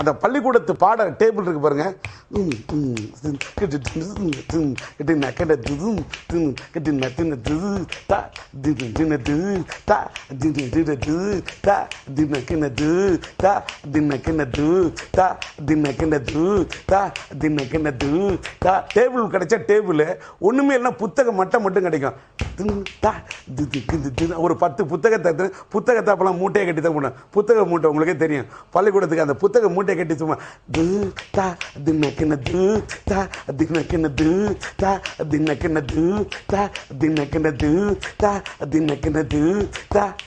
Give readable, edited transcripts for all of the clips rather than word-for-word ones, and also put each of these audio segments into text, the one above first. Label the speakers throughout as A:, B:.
A: அந்த பள்ளிக்கூடத்து பாட டேபிள் இருக்கு பாருங்க. டேபிள் கிடைச்சா டேபிள் ஒண்ணுமே இல்லைன்னா புத்தகம் மட்டும் கிடைக்கும். ஒரு 10 புத்தகத்தை அப்பெல்லாம் மூட்டையை கட்டி தான் போனேன். புத்தக மூட்டை உங்களுக்கே தெரியும். பள்ளிக்கூடத்துக்கு அந்த புத்தக மூட்டையை கட்டி சும்மா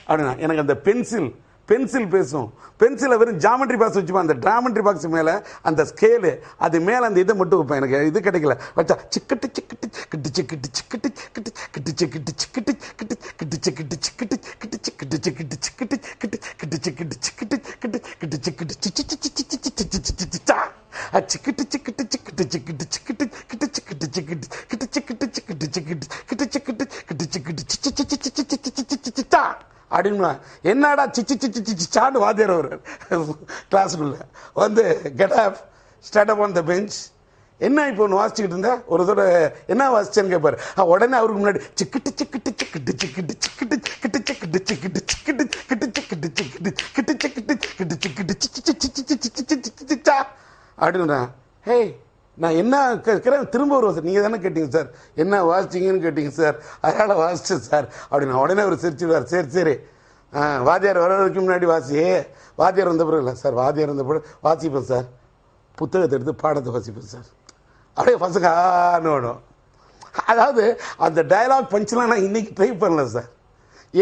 A: அப்படின்னா எனக்கு அந்த பென்சில் பேசும். பென்சிலை வெறும் ஜாமெட்ரி பாக்ஸ் வச்சுப்பேன். அந்த ஜாமெட்ரி பாக்ஸ் மேலே அந்த ஸ்கேலு அது மேலே அந்த இதை மட்டும் வைப்பேன். எனக்கு இது கிடைக்கல. வச்சா சிக்கட்டு சிக்கட்டு கிட்டு சிக்கிட்டு சிக்கிட்டு கிட்டு கிட்டு சிக்கிட்டு சிக்கிட்டு கிட்டு கிட்டு சிக்கிட்டு சிக்கிட்டு கிட்டு சிக்கிட்டு சிக்கிட்டு சிக்கிட்டு கிட்டு கிட்டு சிக்கிட்டு சிக்கிட்டு கிட்டு கிட்டு சிக்கிட்டு சிக்கிட்டு சிக்கிட்டு சிக்கிட்டு சிக்கிட்டு சிக்கிட்டு சிக்கிட்டு கிட்டு சிக்கிட்டு சிக்கிட்டு கிட்டு சிக்கிட்டு சிக்கிட்டு சிக்கிட்டு கிட்டு சிக்கிட்டு கிட்டு சிக்கிட்டு அப்படின்னா என்னடா சிச்சி சிச்சி சிச்சான்னு வாத்தியார் ஒரு கிளாஸுக்குள்ள வந்து get up stand up on the bench. என்ன இப்போ ஒன்று வாசிச்சுக்கிட்டு இருந்தா ஒரு தடவை என்ன வாசிச்சேன்னு கேட்பாரு. உடனே அவருக்கு முன்னாடி சிக்கிட்டு சிக்கிட்டு சிக்கிட்டு சிக்கிட்டு சிக்கிட்டு கிட்டு சிக்கிட்டு சிக்கிட்டு சிக்கிட்டு கிட்டு சிக்கிட்டு சிக்கிட்டு கிட்டு சிக்கிட்டு கிட்டு சிக்கிட்டு சிச்சிச்சா அப்படின்னா, ஹே நான் என்ன கேட்குறேன் திரும்ப ஒரு சார் நீங்கள் தானே கேட்டீங்க சார் என்ன வாசிச்சிங்கன்னு கேட்டீங்க சார் அதனால் வாசிச்சேன் சார் அப்படின்னா உடனே அவர் சிரிச்சுடுவார். சரி வாத்தியார் வர வரைக்கும் முன்னாடி வாசி. வாத்தியார் வந்த பிறகு இல்லை சார், வாத்தியார் வந்த பிறகு வாசிப்பேன் சார், புத்தகத்தை எடுத்து பாடத்தை வாசிப்பேன் சார் அப்படியே பசங்கன்னு வேணும். அதாவது அந்த டயலாக் பஞ்செலாம் நான் இன்றைக்கி ட்ரை பண்ணல சார்.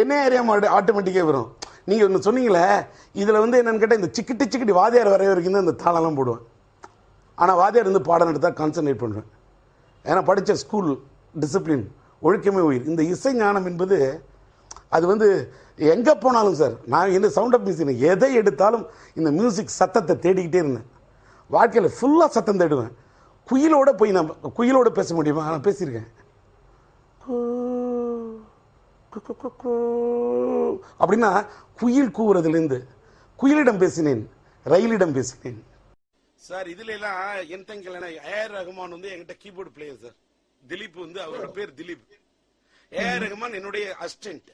A: என்ன ஏரியா ஆட்டோமேட்டிக்காக வரும். நீங்கள் ஒன்று சொன்னீங்களே இதில் வந்து என்னென்னு கேட்டால் இந்த சிக்கிட்டு வாத்தியார் வரைய வரைக்கும் தான் இந்த தாளெல்லாம் போடுவேன். ஆனால் வாத்தியார் இருந்து பாடம் எடுத்தால் கான்சன்ட்ரேட் பண்ணுவேன். ஏன்னா படித்த ஸ்கூல் டிசிப்ளின் ஒழுக்கமே உயிர். இந்த இசை ஞானம் என்பது அது வந்து எங்கே போனாலும் சார் நான் இந்த சவுண்ட் ஆஃப் மியூசிக் எதை எடுத்தாலும் இந்த மியூசிக் சத்தத்தை தேடிக்கிட்டே இருந்தேன். வாழ்க்கையில் ஃபுல்லாக சத்தம் தேடுவேன். குயிலோடு போய் நான் குயிலோடு பேச முடியுமா? நான் பேசியிருக்கேன். அப்படின்னா குயில் கூவுறதுலேருந்து குயிலிடம் பேசினேன், ரயிலிடம் பேசினேன் சார். இதுல எல்லாம் என் தங்கள் ஏஆர் ரஹ்மான் வந்து என்கிட்ட கீபோர்டு பிளேயர் சார். திலீப் வந்து அவரோட பேர் திலீப். ஏஆர் ரஹ்மான் என்னுடைய அசிஸ்டன்ட்.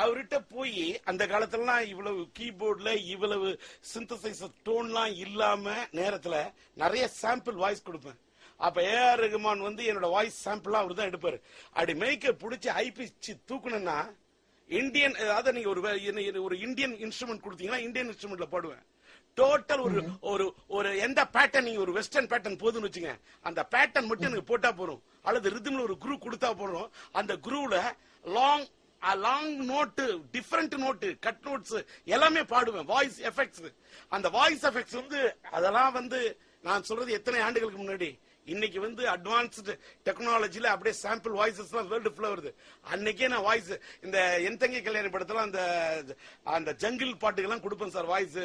A: அவர்கிட்ட போய் அந்த காலத்துலலாம் இவ்வளவு கீபோர்ட்ல இவ்வளவு சிந்தசைசர் டோன்லாம் இல்லாம நேரத்துல நிறைய சாம்பிள் வாய்ஸ் கொடுப்பேன். அப்ப ஏஆர் ரஹ்மான் வந்து என்னோட வாய்ஸ் சாம்பிளா அவர் தான் எடுப்பாரு. அப்படி மேய்க்க பிடிச்சி ஐபிச்சு தூக்கணும்னா இந்தியன், அதாவது நீங்க ஒரு இந்தியன் இன்ஸ்ட்ருமெண்ட் கொடுத்தீங்கன்னா இந்தியன் இன்ஸ்ட்ருமெண்ட்ல பாடுவேன். டோட்டல் ஒரு எந்த பேட்டர்ன் நீங்க ஒரு வெஸ்டர்ன் பேட்டர்ன் போதுன்னு வச்சுங்க, அந்த பேட்டர்ன் மட்டும் எனக்கு போட்டா போறோம். அல்லது ரிதம்ல ஒரு குரூ கொடுத்தா போறோம். அந்த குரூவ்ல long note, different note, cut notes எல்லாமே பாடுவேன். வாய்ஸ் எஃபெக்ட்ஸ், அந்த வாய்ஸ் எஃபெக்ட்ஸ் வந்து அதெல்லாம் வந்து நான் சொல்றது எத்தனை ஆண்டுகளுக்கு முன்னாடி. இன்னைக்கு வந்து அட்வான்ஸ்டு டெக்னாலஜில அப்படியே சாம்பிள் வாய்ஸஸ் எல்லாம் வேர்ல்டு ஃபுல்லா வருது. அன்னைக்கே நான் வாய்ஸ் இந்த என் தங்கை கல்யாண படத்துல அந்த ஜங்கிள் பாட்டுக்கெல்லாம் கொடுப்பேன் சார் வாய்ஸ்.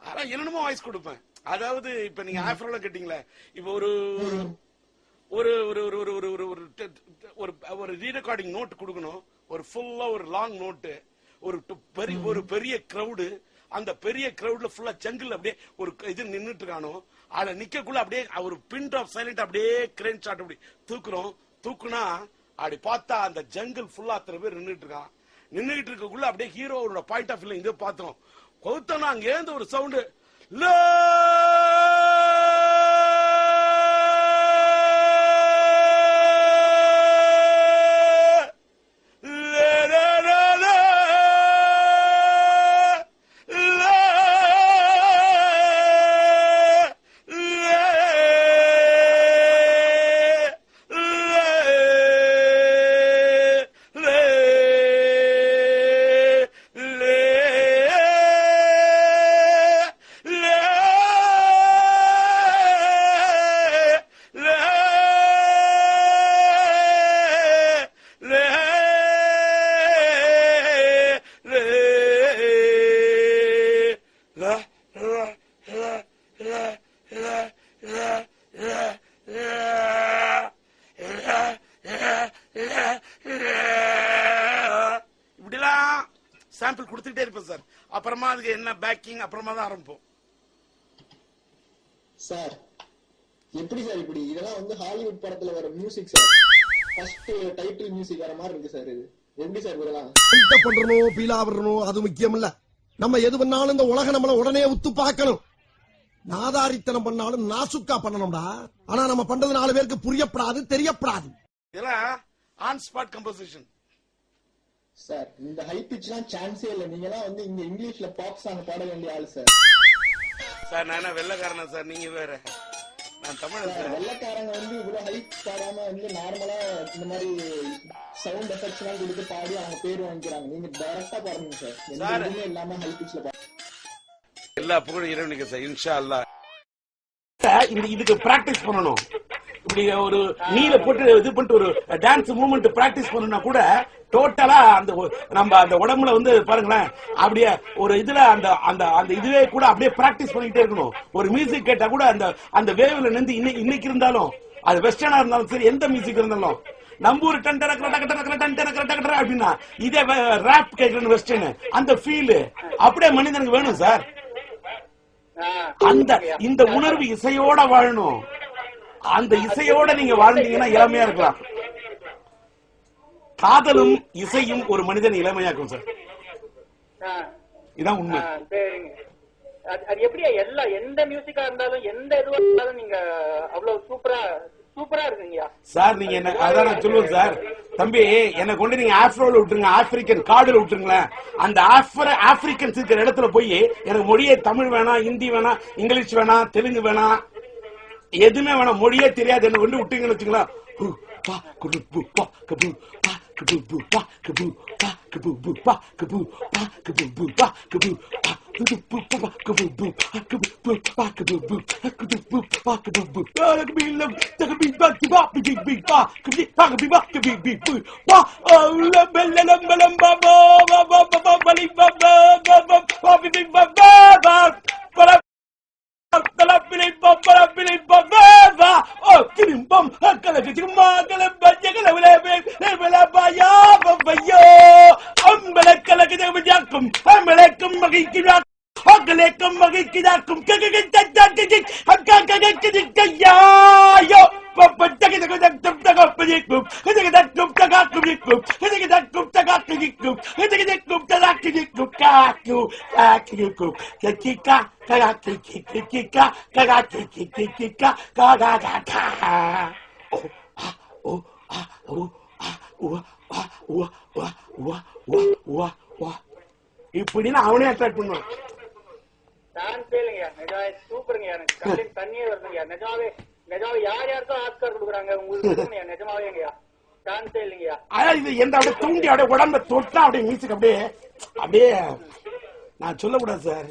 A: ஆனா என்னென்னமோ வாய்ஸ் கொடுப்பேன். அதாவது இப்ப நீங்க ஆஃப்ரோலாம் கேட்டீங்களே, இப்ப ஒரு ஒரு ஒரு ஒரு ஒரு ஒரு ரீரெக்கார்டிங் நோட் கொடுக்கணும். ஒரு ஃபுல்லா ஒரு லாங் நோட்டு, ஒரு பெரிய கிரௌடு, அந்த பெரிய கிரௌட்ல ஃபுல்லா ஜங்கிள் அப்படியே ஒரு இது நின்றுட்டு இருக்கானோ, அத நிக்கக்குள்ள அப்படியே ஒரு பின் ட்ராப் சைலண்ட் அப்படியே கிரேன் ஷாட் அப்படி தூக்குனா அப்படி பார்த்தா அந்த ஜங்கிள் ஃபுல்லா அத்தனை பேர் நின்றுட்டு இருக்கான். நின்றுட்டு இருக்கக்குள்ள அப்படியே ஹீரோவோட பாயிண்ட் ஆஃப் வியூல இங்க பார்த்தோம். கௌத்தம்னா அங்க இருந்து ஒரு சவுண்டு சாம்பிள் கொடுத்துட்டே இருப்பேன் சார். அப்புறமா அதுக்கு என்ன பேக்கிங் அப்புறமா தான் ஆரம்பிப்போம்.
B: சார் எப்படி சார் இப்படி இதெல்லாம் வந்து ஹாலிவுட் படத்துல வர music sir. First title music வர மாதிரி இருக்கு சார். இது எப்படி சார் இதெல்லாம்
C: பண்றணும் பீலா வரணும் அது முக்கியம் இல்ல. நம்ம எது பண்ணாலும் இந்த உலக நம்மள உடனே உத்து பார்க்கணும். நாதாரித்தனம் பண்ணாலும் நாசுக்கா பண்ணணும்டா. ஆனா நம்ம பண்றது 4 பேருக்கு புரியப்படாது தெரியப்படாது.
A: இதெல்லாம் ஆன் ஸ்பாட் கம்போசிஷன்
B: சார். இந்த ஹை பிட்ச்லாம் சான்ஸே இல்ல. நீங்க எல்லாம் வந்து இங்க இங்கிலீஷ்ல பாப் சாங் பாட வேண்டிய ஆளு சார்.
A: சார் நான் வெள்ளக்காரனா சார், நீங்க வேற. நான் தமிழன் சார்.
B: வெள்ளக்காரங்க வந்து இவ்வளவு ஹைட் பாடாம வந்து நார்மலா இந்த மாதிரி சவுண்ட் எஃபெக்ட்ஸ் எல்லாம் கொடுத்து பாடி அவங்க பேர் வாங்கிக்கிறாங்க. நீங்க டைரக்டா பாருங்க சார். எதுவுமே இல்லாம ஹை பிட்ச்ல பாருங்க.
A: எல்லா புகழும் இறைவனுக்கு சார். இன்ஷா அல்லாஹ். இதுக்கு பிராக்டிஸ் பண்ணணும். இப்படி ஒரு நீல போட்டு இது பண்ணிட்டு ஒரு டான்ஸ் மூவ்மெண்ட் பிராக்டிஸ் பண்ணா கூட டோட்டலா அந்த நம்ம அந்த உடம்புல வந்து பாருங்களேன், அப்படியே ஒரு இதுல அந்த அந்த அந்த இதுவே கூட அப்படியே பிராக்டிஸ் பண்ணிட்டே இருக்கணும். ஒரு மியூசிக் கேட்டா கூட அந்த அந்த வேவ்ல நின்று இன்னைக்கு இருந்தாலும் அது வெஸ்டர்னா இருந்தாலும் சரி, எந்த மியூசிக் இருந்தாலும் நம்ம ஒரு அப்படின்னா இதே ராப் கேட்கணும் வெஸ்டர்ன் அந்த ஃபீல் அப்படியே மனிதனுக்கு வேணும் சார். அந்த இந்த உணர்வு இசையோட வாழணும். அந்த இசையோட நீங்க வாழ்ந்தீங்கன்னா இளமையா இருக்கலாம். காதலும் இசையும் ஒரு மனிதன் இளமையாக்கும் சார். இதான் உண்மை.
D: அது எப்படியா எல்லா எந்த மியூசிக்கா இருந்தாலும் எந்த இதுவா இருந்தாலும் நீங்க அவ்வளவு சூப்பரா இருக்குங்க
A: சார். நீங்க என்ன அதான் நான் சொல்லுவேன் சார். தம்பி என்ன கொண்டு நீங்க ஆப்ரோல விட்டுருங்க, ஆப்பிரிக்கன் காடுல விட்டுருங்களேன். அந்த ஆப்பிரிக்கன்ஸ் இருக்கிற இடத்துல போய் எனக்கு மொழியே தமிழ் வேணாம், ஹிந்தி வேணாம், இங்கிலீஷ் வேணாம், தெலுங்கு வேணாம், எதுவுமே வேணாம், மொழியே தெரியாது என்ன கொண்டு விட்டீங்கன்னு வச்சுங்களேன். இப்படின்னு அவனே அட்ராக்ட் பண்ணுவான்.
D: சூப்பருங்க. எனக்கு தண்ணியே வருதுங்க. நிஜமாவே நிஜமாவே யார் யாருக்கும் ஆஸ்கார் கொடுக்குறாங்க உங்களுக்கு நிஜமாவேங்கய்யா. சான்ஸே இல்லைங்கய்யா.
A: இது எந்த அப்படியே தூண்டி அப்படியே உடம்ப தொட்டா அப்படியே மியூசிக் அப்படியே அப்படியே நான் சொல்லக்கூடாது சார்.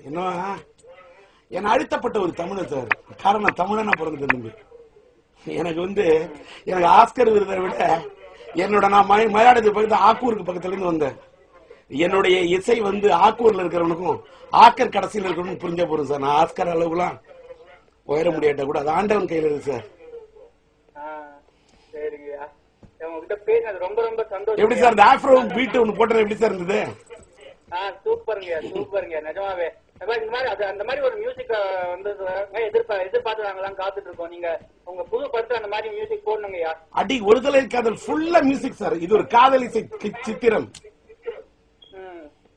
A: என்ன அழுத்தப்பட்ட ஒரு தமிழன் சார். காரணம் தமிழனா பிறந்துட்டு எனக்கு வந்து எனக்கு ஆஸ்கர் விருதை விட என்னோட நான் மயிலாடுதுறை பக்கத்து ஆக்கூருக்கு பக்கத்துல இருந்து வந்தேன். என்னுடைய இசை வந்து ஆக்கூர்ல இருக்கிறவனுக்கும் ஆக்கர் கடைசியில் இருக்கணும் புரிஞ்ச போறோம் சார். நான் ஆஸ்கர் அளவுலாம் உயர முடியாட்ட கூட அது ஆண்டவன் கையில இருக்கு சார்.
D: ரொம்ப ரொம்ப சந்தோஷம்.
A: எப்படி சார் இந்த ஆஃப்ரோ பீட் ஒன்னு போட்டது எப்படி சார் இருந்தது?
D: சூப்பருங்க சூப்பருங்க. நிஜமாவே இந்த மாதிரி அந்த மாதிரி ஒரு மியூசிக் வந்து எதிர்பார்த்துறாங்களாம் காத்துட்டு இருக்கோம். நீங்க உங்க புது படத்துல அந்த மாதிரி மியூசிக் போடணுங்கய்யா.
A: அடி ஒருதலை காதல் ஃபுல்லா மியூசிக் சார். இது ஒரு காதல் இசை சித்திரம்.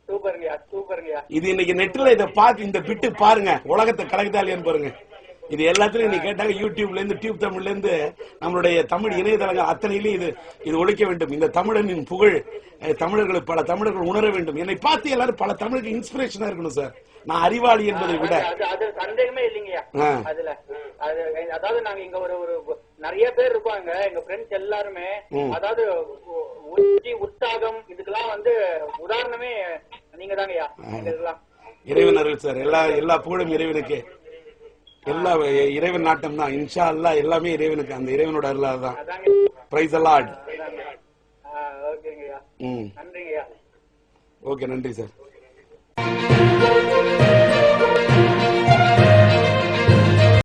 D: சூப்பருங்கய்யா சூப்பருங்கய்யா.
A: இது இன்னைக்கு நெட்ல இதை பார்த்து இந்த பிட்டு பாருங்க, உலகத்தை கலக்குதாலியான்னு பாருங்க. இது எல்லாத்துலயும் நீ கேட்டாங்க யூடியூப்ல இருந்து டியூப் தமிழ்ல இருந்து நம்மளுடைய தமிழ் இணையதளங்கள் அத்தனையிலும் இது ஒழிக்க வேண்டும். இந்த தமிழனின் புகழ் தமிழர்கள் பல தமிழர்கள் உணர வேண்டும். என்னை பார்த்து எல்லாரும் பல தமிழுக்கு இன்ஸ்பிரேஷனா இருக்கணும் சார். நான் அறிவாளி என்பதை விட
D: அது சந்தேகமே இல்லைங்கய்யா. அதுல அதாவது நாங்க இங்க ஒரு நிறைய பேர் இருப்பாங்க எங்க ஃப்ரெண்ட்ஸ் எல்லாருமே. அதாவது உற்சாகம் இதுக்கெல்லாம் வந்து உதாரணமே நீங்க தாங்கய்யா.
A: இறைவன் அருள் சார். எல்லா புகழும் இறைவனுக்கு. எல்லா இறைவன் நாட்டம் தான். இன்ஷா அல்லாஹ் எல்லாமே இறைவனுக்கு. அந்த இறைவனோட அருளால தான். Praise the lord.
D: ஓகேங்கய்யா. நன்றிங்கய்யா.
A: ஓகே நன்றி சார்.